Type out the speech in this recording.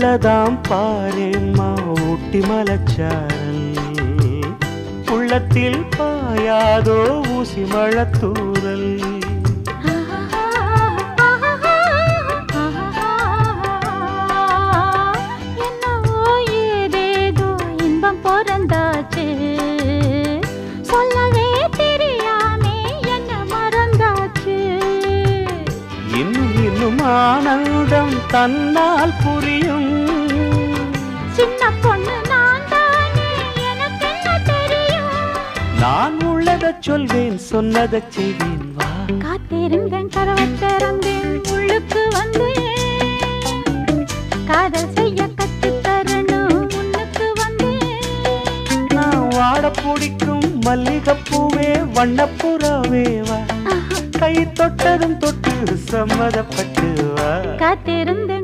உள்ளதாம் பாரேம்மா ஊட்டி மலச்சாரல் உள்ளத்தில் பாயாதோ ஊசி மழத்தூரல் ஆனந்தம் தன்னால் புரியும் சின்ன பொண்ணு நான் தானே எனக்கு என்ன தெரியும் நான் உள்ளதை சொல்வேன் சொன்னதை செய்வேன் வா காத்திருந்தேன் கதவை திறந்தேன் உள்ளுக்கு வந்தேன் காதல் செய்ய கற்றுத் தரணும் உன்னுக்கு வந்தேன் நான் வாட பிடிக்கும் மல்லிகைப்பூவே வண்ணப்புறாவே வா கை தொட்டதும் தொட்டு சம்மதப்பட்டு வா காத்திருந்தேன்